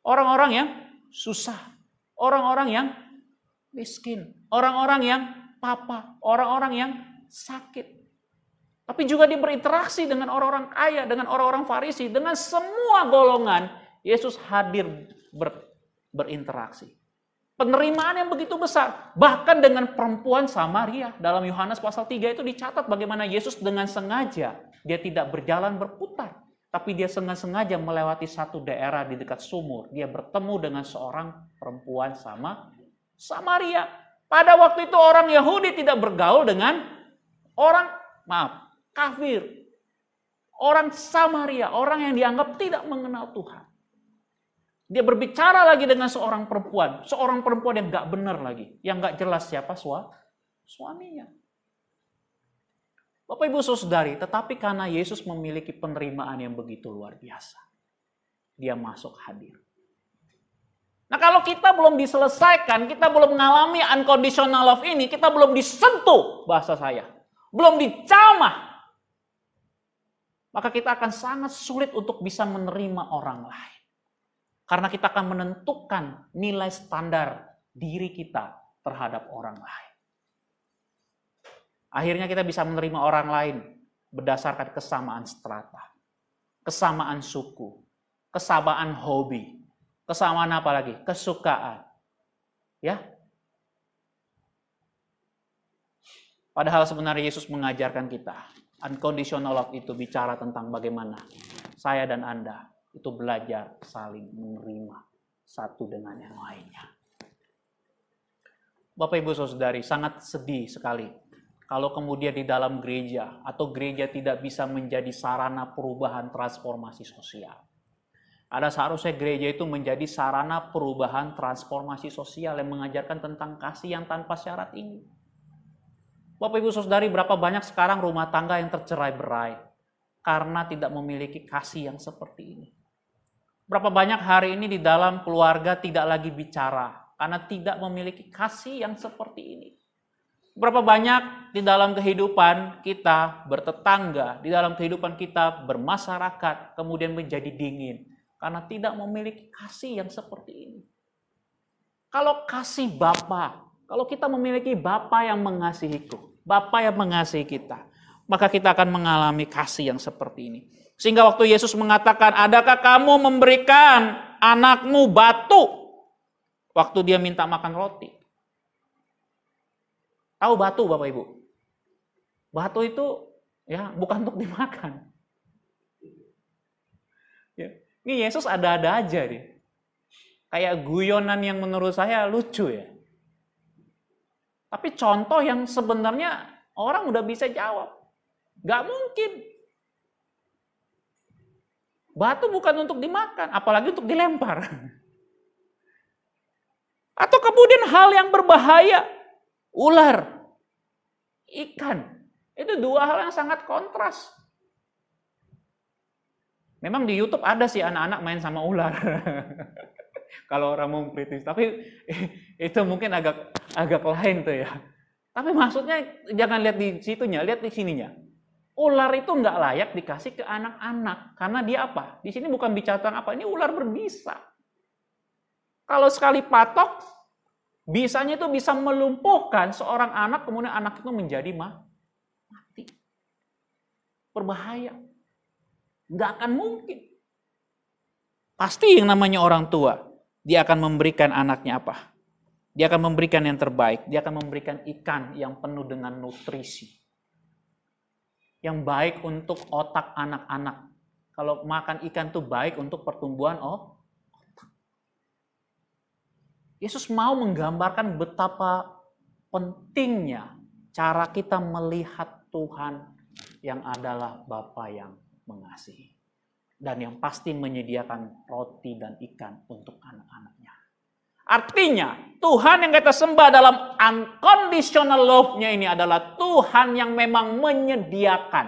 Orang-orang yang susah. Orang-orang yang miskin. Orang-orang yang papa. Orang-orang yang sakit. Tapi juga dia berinteraksi dengan orang-orang kaya, dengan orang-orang Farisi, dengan semua golongan. Yesus hadir berinteraksi. Penerimaan yang begitu besar. Bahkan dengan perempuan Samaria. Dalam Yohanes pasal 3 itu dicatat bagaimana Yesus dengan sengaja. Dia tidak berjalan berputar. Tapi dia sengaja melewati satu daerah di dekat sumur. Dia bertemu dengan seorang perempuan Samaria. Pada waktu itu orang Yahudi tidak bergaul dengan orang kafir. Orang Samaria. Orang yang dianggap tidak mengenal Tuhan. Dia berbicara lagi dengan seorang perempuan. Seorang perempuan yang gak benar lagi. Yang gak jelas siapa suaminya. Bapak Ibu Saudari, tetapi karena Yesus memiliki penerimaan yang begitu luar biasa. Dia masuk hadir. Nah, kalau kita belum diselesaikan, kita belum mengalami unconditional love ini, kita belum disentuh, bahasa saya. Belum dicamah. Maka kita akan sangat sulit untuk bisa menerima orang lain. Karena kita akan menentukan nilai standar diri kita terhadap orang lain. Akhirnya kita bisa menerima orang lain berdasarkan kesamaan strata, kesamaan suku, kesamaan hobi, kesamaan apa lagi? Kesukaan. Ya. Padahal sebenarnya Yesus mengajarkan kita, unconditional love itu bicara tentang bagaimana saya dan Anda itu belajar saling menerima satu dengan yang lainnya. Bapak Ibu Saudari, sangat sedih sekali kalau kemudian di dalam gereja atau gereja tidak bisa menjadi sarana perubahan transformasi sosial. Ada seharusnya gereja itu menjadi sarana perubahan transformasi sosial yang mengajarkan tentang kasih yang tanpa syarat ini. Bapak Ibu Saudari, berapa banyak sekarang rumah tangga yang tercerai-berai karena tidak memiliki kasih yang seperti ini. Berapa banyak hari ini di dalam keluarga tidak lagi bicara karena tidak memiliki kasih yang seperti ini. Berapa banyak di dalam kehidupan kita bertetangga, di dalam kehidupan kita bermasyarakat, kemudian menjadi dingin karena tidak memiliki kasih yang seperti ini. Kalau kasih Bapa, kalau kita memiliki Bapa yang mengasihiku, Bapa yang mengasihi kita, maka kita akan mengalami kasih yang seperti ini. Sehingga waktu Yesus mengatakan, adakah kamu memberikan anakmu batu? Waktu dia minta makan roti. Tahu batu Bapak Ibu? Batu itu ya bukan untuk dimakan. Ya. Ini Yesus ada-ada aja nih. Kayak guyonan yang menurut saya lucu ya. Tapi contoh yang sebenarnya orang udah bisa jawab. Gak mungkin. Batu bukan untuk dimakan, apalagi untuk dilempar. Atau kemudian hal yang berbahaya, ular, ikan. Itu dua hal yang sangat kontras. Memang di YouTube ada sih anak-anak main sama ular. Kalau orang mau kritis, tapi itu mungkin agak lain tuh ya. Tapi maksudnya jangan lihat di situnya, lihat di sininya. Ular itu nggak layak dikasih ke anak-anak karena dia apa? Di sini bukan bicara tentang apa, ini ular berbisa. Kalau sekali patok, bisanya itu bisa melumpuhkan seorang anak, kemudian anak itu menjadi mati. Berbahaya. Nggak akan mungkin. Pasti yang namanya orang tua, dia akan memberikan anaknya apa? Dia akan memberikan yang terbaik. Dia akan memberikan ikan yang penuh dengan nutrisi. Yang baik untuk otak anak-anak. Kalau makan ikan itu baik untuk pertumbuhan otak. Yesus mau menggambarkan betapa pentingnya cara kita melihat Tuhan yang adalah Bapa yang mengasihi. Dan yang pasti menyediakan roti dan ikan untuk anak-anaknya. Artinya, Tuhan yang kita sembah dalam unconditional love-nya ini adalah Tuhan yang memang menyediakan.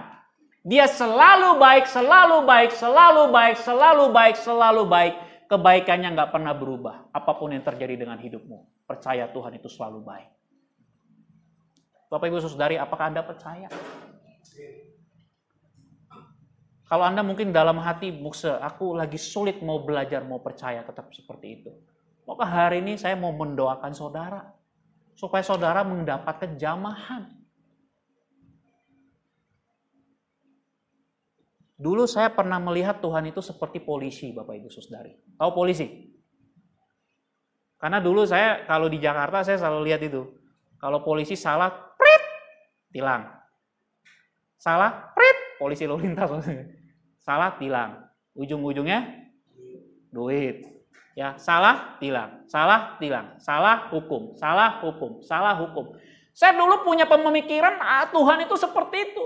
Dia selalu baik, selalu baik, selalu baik, selalu baik, selalu baik. Kebaikannya nggak pernah berubah. Apapun yang terjadi dengan hidupmu, percaya Tuhan itu selalu baik. Bapak Ibu Saudari, apakah Anda percaya? Kalau Anda mungkin dalam hati, aku lagi sulit mau belajar, mau percaya, tetap seperti itu. Maka hari ini saya mau mendoakan saudara. Supaya saudara mendapatkan jamahan. Dulu saya pernah melihat Tuhan itu seperti polisi, Bapak Ibu Saudari. Tahu polisi? Karena dulu saya kalau di Jakarta saya selalu lihat itu. Kalau polisi salah, prit, tilang. Salah, prit, polisi lalu lintas. Salah, tilang. Ujung-ujungnya duit. Ya, salah, tilang. Salah, tilang. Salah, hukum. Salah, hukum. Salah, hukum. Saya dulu punya pemikiran, Tuhan itu seperti itu.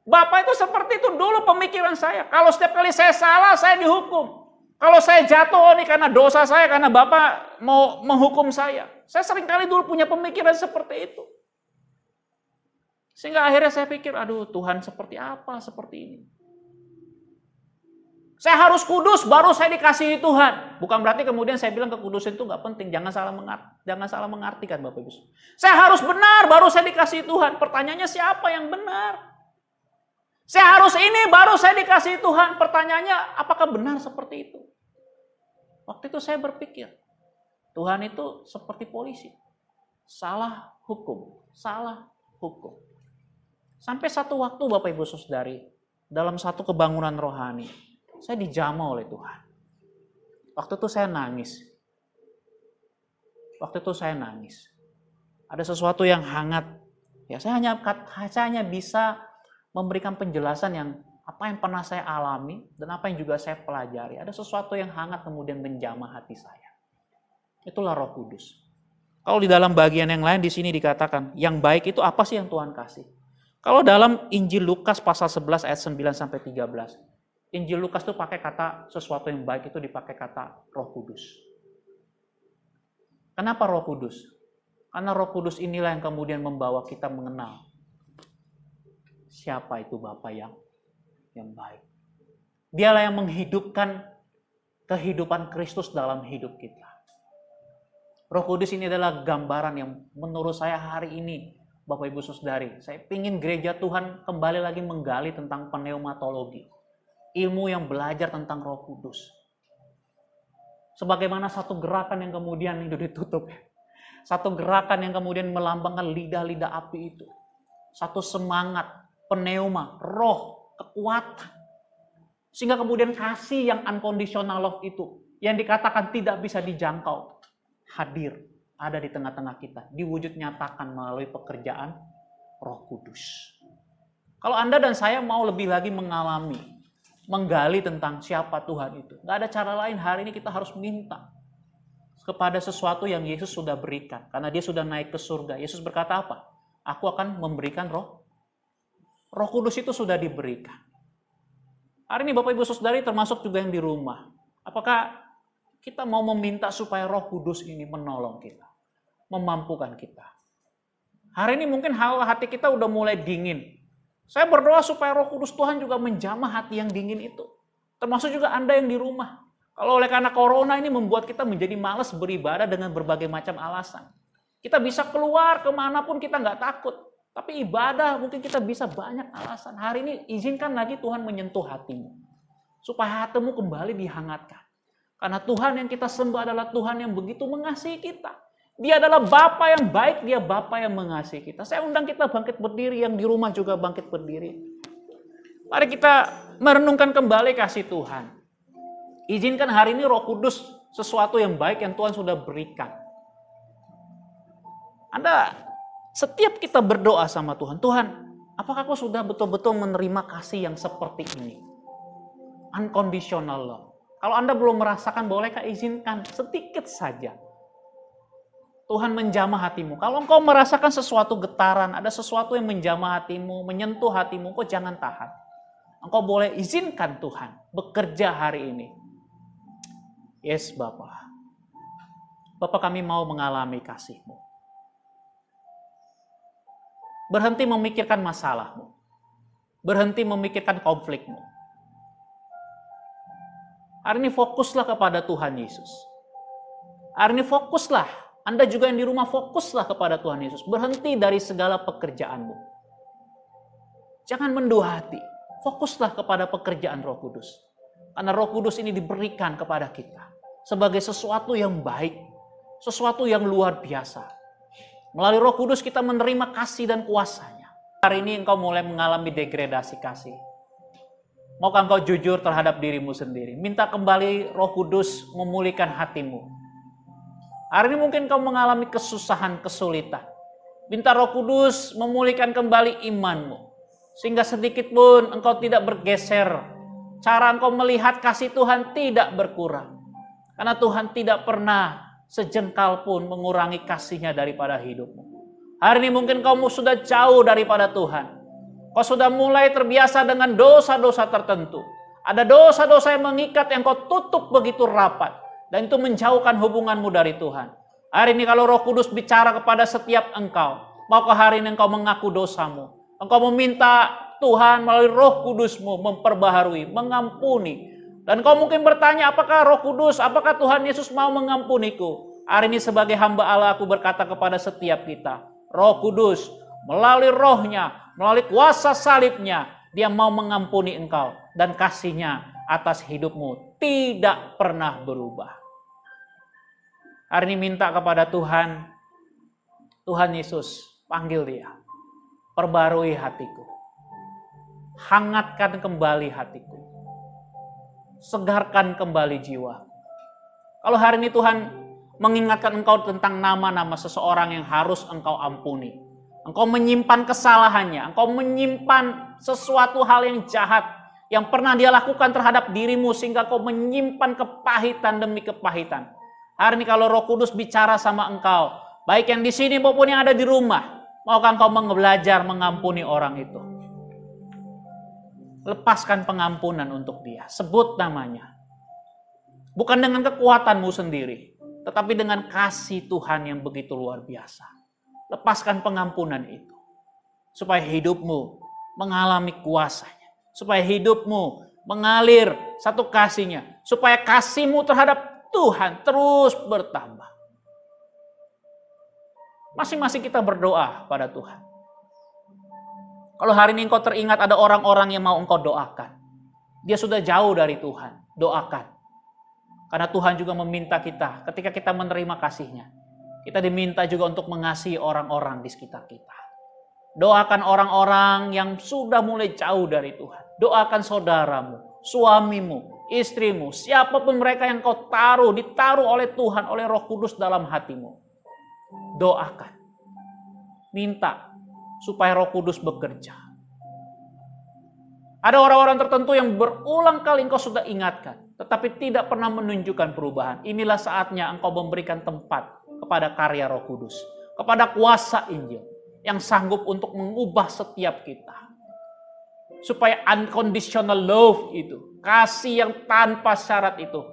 Bapak itu seperti itu dulu pemikiran saya. Kalau setiap kali saya salah, saya dihukum. Kalau saya jatuh, ini karena dosa saya, karena Bapak mau menghukum saya. Saya seringkali dulu punya pemikiran seperti itu. Sehingga akhirnya saya pikir, aduh Tuhan seperti apa seperti ini. Saya harus kudus, baru saya dikasihi Tuhan. Bukan berarti kemudian saya bilang kekudusan itu nggak penting. Jangan salah mengartikan Bapak Ibu. Saya harus benar, baru saya dikasihi Tuhan. Pertanyaannya siapa yang benar? Saya harus ini, baru saya dikasihi Tuhan. Pertanyaannya apakah benar seperti itu? Waktu itu saya berpikir, Tuhan itu seperti polisi. Salah hukum, salah hukum. Sampai satu waktu Bapak Ibu Saudari, dalam satu kebangunan rohani, saya dijamah oleh Tuhan. Waktu itu saya nangis. Ada sesuatu yang hangat Ya, saya hanya bisa memberikan penjelasan yang apa yang pernah saya alami dan apa yang juga saya pelajari. Ada sesuatu yang hangat kemudian menjamah hati saya. Itulah Roh Kudus. Kalau di dalam bagian yang lain di sini dikatakan, yang baik itu apa sih yang Tuhan kasih? Kalau dalam Injil Lukas pasal 11 ayat 9 sampai 13, Injil Lukas itu pakai kata sesuatu yang baik itu dipakai kata Roh Kudus. Kenapa Roh Kudus? Karena Roh Kudus inilah yang kemudian membawa kita mengenal siapa itu Bapa yang baik. Dialah yang menghidupkan kehidupan Kristus dalam hidup kita. Roh Kudus ini adalah gambaran yang menurut saya hari ini, Bapak Ibu Saudari, saya ingin gereja Tuhan kembali lagi menggali tentang pneumatologi. Ilmu yang belajar tentang Roh Kudus. Sebagaimana satu gerakan yang kemudian itu ditutup. Satu gerakan yang kemudian melambangkan lidah-lidah api itu. Satu semangat, pneuma, roh, kekuatan. Sehingga kemudian kasih yang unconditional love itu, yang dikatakan tidak bisa dijangkau, hadir, ada di tengah-tengah kita, diwujud nyatakan melalui pekerjaan Roh Kudus. Kalau Anda dan saya mau lebih lagi mengalami, menggali tentang siapa Tuhan itu, gak ada cara lain, hari ini kita harus minta kepada sesuatu yang Yesus sudah berikan. Karena dia sudah naik ke surga. Yesus berkata apa? Aku akan memberikan Roh Kudus itu sudah diberikan. Hari ini Bapak Ibu Saudari termasuk juga yang di rumah. Apakah kita mau meminta supaya Roh Kudus ini menolong kita, memampukan kita? Hari ini mungkin hati kita udah mulai dingin. Saya berdoa supaya Roh Kudus Tuhan juga menjamah hati yang dingin itu. Termasuk juga Anda yang di rumah. Kalau oleh karena corona ini membuat kita menjadi malas beribadah dengan berbagai macam alasan. Kita bisa keluar kemanapun kita nggak takut. Tapi ibadah mungkin kita bisa banyak alasan. Hari ini izinkan lagi Tuhan menyentuh hatimu. Supaya hatimu kembali dihangatkan. Karena Tuhan yang kita sembah adalah Tuhan yang begitu mengasihi kita. Dia adalah Bapa yang baik, dia Bapa yang mengasihi kita. Saya undang kita bangkit berdiri, yang di rumah juga bangkit berdiri. Mari kita merenungkan kembali kasih Tuhan. Izinkan hari ini Roh Kudus sesuatu yang baik yang Tuhan sudah berikan. Anda, setiap kita berdoa sama Tuhan, Tuhan, apakah kau sudah betul-betul menerima kasih yang seperti ini? Unconditional love. Kalau Anda belum merasakan, bolehkah izinkan sedikit saja Tuhan menjamah hatimu. Kalau engkau merasakan sesuatu getaran, ada sesuatu yang menjamah hatimu, menyentuh hatimu, kau jangan tahan. Engkau boleh izinkan Tuhan bekerja hari ini. Yes, Bapa. Bapa, kami mau mengalami kasih-Mu. Berhenti memikirkan masalahmu. Berhenti memikirkan konflikmu. Hari ini fokuslah kepada Tuhan Yesus. Hari ini fokuslah. Anda juga yang di rumah fokuslah kepada Tuhan Yesus. Berhenti dari segala pekerjaanmu. Jangan mendua hati. Fokuslah kepada pekerjaan Roh Kudus. Karena Roh Kudus ini diberikan kepada kita. Sebagai sesuatu yang baik. Sesuatu yang luar biasa. Melalui Roh Kudus kita menerima kasih dan kuasanya. Hari ini engkau mulai mengalami degradasi kasih. Maukah engkau jujur terhadap dirimu sendiri? Minta kembali Roh Kudus memulihkan hatimu. Hari ini mungkin engkau mengalami kesusahan, kesulitan. Minta Roh Kudus memulihkan kembali imanmu. Sehingga sedikit pun engkau tidak bergeser. Cara engkau melihat kasih Tuhan tidak berkurang. Karena Tuhan tidak pernah sejengkal pun mengurangi kasih-Nya daripada hidupmu. Hari ini mungkin kamu sudah jauh daripada Tuhan. Kau sudah mulai terbiasa dengan dosa-dosa tertentu. Ada dosa-dosa yang mengikat yang kau tutup begitu rapat. Dan itu menjauhkan hubunganmu dari Tuhan. Hari ini kalau Roh Kudus bicara kepada setiap engkau. Maukah hari ini engkau mengaku dosamu. Engkau meminta Tuhan melalui Roh Kudusmu memperbaharui, mengampuni. Dan kau mungkin bertanya, apakah Roh Kudus, apakah Tuhan Yesus mau mengampuniku? Hari ini sebagai hamba Allah aku berkata kepada setiap kita. Roh Kudus melalui Roh-Nya, melalui kuasa salib-Nya, Dia mau mengampuni engkau. Dan kasih-Nya atas hidupmu tidak pernah berubah. Hari ini minta kepada Tuhan, Tuhan Yesus, panggil Dia. Perbarui hatiku. Hangatkan kembali hatiku. Segarkan kembali jiwa. Kalau hari ini Tuhan mengingatkan engkau tentang nama-nama seseorang yang harus engkau ampuni. Engkau menyimpan kesalahannya, engkau menyimpan sesuatu hal yang jahat yang pernah dia lakukan terhadap dirimu sehingga kau menyimpan kepahitan demi kepahitan. Hari ini kalau Roh Kudus bicara sama engkau, baik yang di sini maupun yang ada di rumah, maukah engkau belajar mengampuni orang itu? Lepaskan pengampunan untuk dia, sebut namanya. Bukan dengan kekuatanmu sendiri, tetapi dengan kasih Tuhan yang begitu luar biasa. Lepaskan pengampunan itu, supaya hidupmu mengalami kuasanya, supaya hidupmu mengalir satu kasihnya, supaya kasihmu terhadap Tuhan terus bertambah. Masing-masing kita berdoa pada Tuhan. Kalau hari ini engkau teringat ada orang-orang yang mau engkau doakan, dia sudah jauh dari Tuhan, doakan. Karena Tuhan juga meminta kita, ketika kita menerima kasih-Nya, kita diminta juga untuk mengasihi orang-orang di sekitar kita. Doakan orang-orang yang sudah mulai jauh dari Tuhan. Doakan saudaramu, suamimu, istrimu, siapapun mereka yang kau ditaruh oleh Tuhan, oleh Roh Kudus dalam hatimu. Doakan. Minta supaya Roh Kudus bekerja. Ada orang-orang tertentu yang berulang kali engkau sudah ingatkan, tetapi tidak pernah menunjukkan perubahan. Inilah saatnya engkau memberikan tempat kepada karya Roh Kudus, kepada kuasa Injil yang sanggup untuk mengubah setiap kita. Supaya unconditional love itu, kasih yang tanpa syarat itu,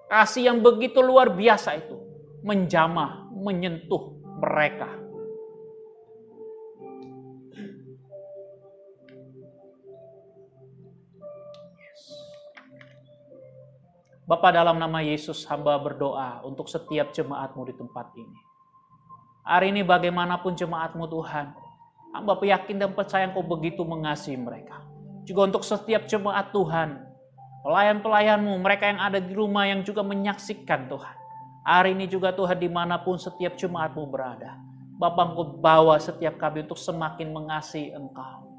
kasih yang begitu luar biasa itu, menjamah, menyentuh mereka. Bapa, dalam nama Yesus hamba berdoa untuk setiap jemaat-Mu di tempat ini. Hari ini bagaimanapun jemaat-Mu Tuhan, hamba yakin dan percaya Engkau begitu mengasihi mereka. Juga untuk setiap jemaat Tuhan, pelayan-pelayan-Mu, mereka yang ada di rumah yang juga menyaksikan Tuhan. Hari ini juga Tuhan dimanapun setiap jemaat-Mu berada, Bapa Engkau bawa setiap kami untuk semakin mengasihi Engkau.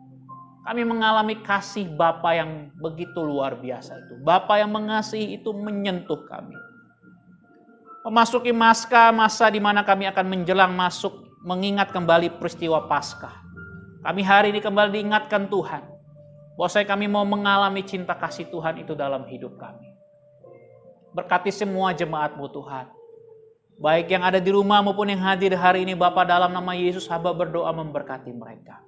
Kami mengalami kasih Bapa yang begitu luar biasa itu. Bapa yang mengasihi itu menyentuh kami. Memasuki masa di mana kami akan menjelang masuk mengingat kembali peristiwa Paskah. Kami hari ini kembali diingatkan Tuhan bahwa kami mau mengalami cinta kasih Tuhan itu dalam hidup kami. Berkati semua jemaat-Mu Tuhan. Baik yang ada di rumah maupun yang hadir hari ini Bapa, dalam nama Yesus hamba berdoa memberkati mereka.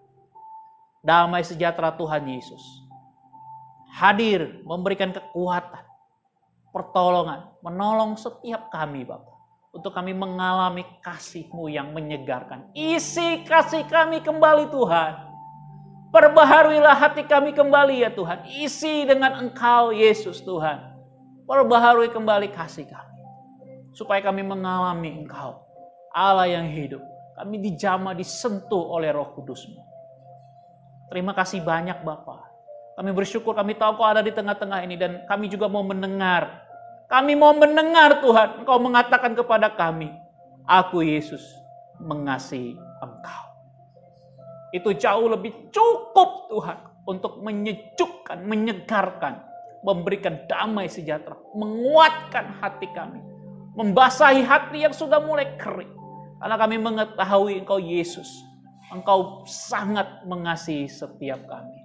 Damai sejahtera Tuhan Yesus hadir memberikan kekuatan, pertolongan, menolong setiap kami Bapa, untuk kami mengalami kasih-Mu yang menyegarkan. Isi kasih kami kembali Tuhan. Perbaharuilah hati kami kembali ya Tuhan. Isi dengan Engkau Yesus Tuhan. Perbaharui kembali kasih kami, supaya kami mengalami Engkau, Allah yang hidup. Kami dijamah, disentuh oleh Roh Kudus-Mu. Terima kasih banyak Bapa. Kami bersyukur, kami tahu Kau ada di tengah-tengah ini dan kami juga mau mendengar. Kami mau mendengar Tuhan, Engkau mengatakan kepada kami, aku Yesus mengasihi Engkau. Itu jauh lebih cukup Tuhan untuk menyejukkan, menyegarkan, memberikan damai sejahtera, menguatkan hati kami, membasahi hati yang sudah mulai kering. Karena kami mengetahui Engkau Yesus, Engkau sangat mengasihi setiap kami.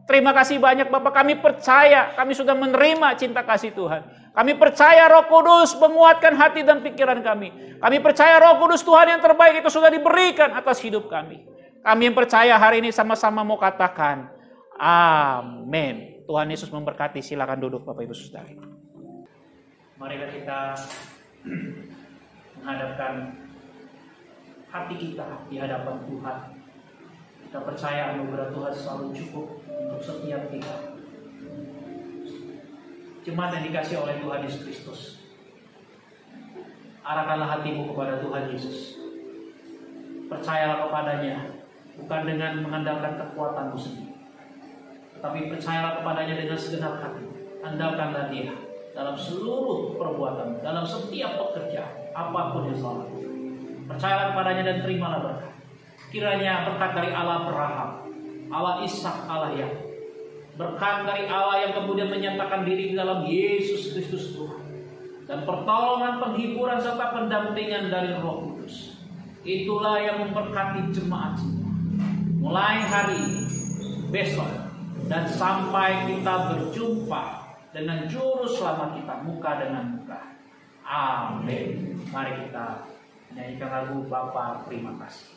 Terima kasih banyak Bapak, kami percaya, kami sudah menerima cinta kasih Tuhan. Kami percaya Roh Kudus menguatkan hati dan pikiran kami. Kami percaya Roh Kudus Tuhan yang terbaik itu sudah diberikan atas hidup kami. Kami yang percaya hari ini sama-sama mau katakan, amin. Tuhan Yesus memberkati, silakan duduk Bapak Ibu Saudara. Mari kita menghadapkan hati kita di hadapan Tuhan. Kita percaya anugerah Tuhan selalu cukup untuk setiap kita. Jemaat yang dikasihi oleh Tuhan Yesus Kristus, arahkanlah hatimu kepada Tuhan Yesus. Percayalah kepadanya, bukan dengan mengandalkan kekuatanmu sendiri, tetapi percayalah kepadanya dengan segenap hati. Andalkanlah Dia dalam seluruh perbuatan, dalam setiap pekerjaan, apapun yang salah. Percayalah kepadanya dan terimalah berkat. Kiranya berkat dari Allah Abraham, Allah Ishak, Allah Yakub, berkat dari Allah yang kemudian menyatakan diri di dalam Yesus Kristus Tuhan, dan pertolongan, penghiburan serta pendampingan dari Roh Kudus, itulah yang memberkati jemaat semua. mulai hari ini, besok, dan sampai kita berjumpa dengan Juru Selamat kita muka dengan muka. Amin. Mari kita nyanyikan lagu Bapa Terima Kasih.